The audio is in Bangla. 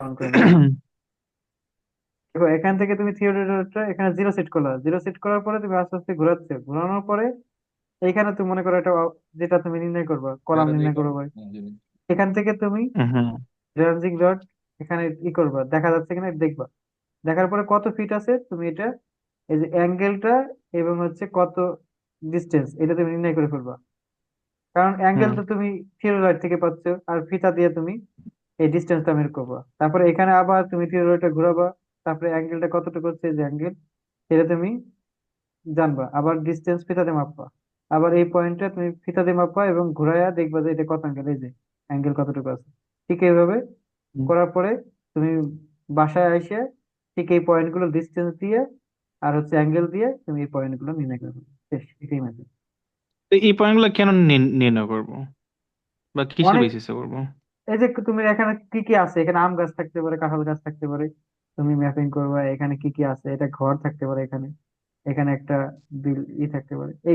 অন করে নিলাম। দেখো এখান থেকে তুমি থিওরিটা এখানে জিরো সেট করলা, জিরো সেট করার পরে তুমি আস্তে আস্তে ঘোরাচ্ছ, ঘোরানোর পরে এইখানে তুমি মনে করো একটা যেটা তুমি নির্ণয় করবা, কলাম নির্ণয় করবা, এখান থেকে তুমি হুম রেঞ্জিং রড এখানে ই করবা, দেখা যাচ্ছে কিনা দেখবা। দেখার পরে কত ফিট আছে তুমি এটা, এই যে অ্যাঙ্গেলটা এবং হচ্ছে কত ডিস্টেন্স, এটা তুমি নির্ণয় করে ফেলবা। কারণ অ্যাঙ্গেল হুম তো তুমি থিওরি থেকে পাচ্ছ, আর ফিতা দিয়ে তুমি এই ডিস্টেন্সটা বের করবা। তারপরে এখানে আবার তুমি থিওরিটা ঘোরাবা, তারপরে অ্যাঙ্গেলটা কতটুকু হচ্ছে যে অ্যাঙ্গেল, সেটা তুমি জানবা। আবার ডিস্টেন্স ফিতা দিয়ে মাপবা, আবার এই পয়েন্টটা তুমি ফিতা দিয়ে মাপবা এবং ঘুরাইয়া দেখবা যে এটা কত অ্যাঙ্গেল, এই যে অ্যাঙ্গেল কতটুকু আছে। ঠিক এইভাবে হুম। করার পরে তুমি বাসায় এসে ঠিক এই পয়েন্ট গুলো ডিস্টেন্স দিয়ে আর হচ্ছে অ্যাঙ্গেল দিয়ে তুমি এই পয়েন্ট গুলো নির্ণয় করবে। শেষ, এটাই ম্যাথ। তো এই পয়েন্টগুলো কেন নির্ণয় করব, বা কিসের অনেক, বেসিসে করব? এই যে তুমি এখানে কি কি আছে, এখানে আম গাছ থাকতে পারে, কাঁঠাল গাছ থাকতে পারে, তুমি ম্যাপিং করবা এখানে কি কি আছে, এটা ঘর থাকতে পারে এখানে, এখানে একটা বিল ই থাকতে পারে, এইগুলো।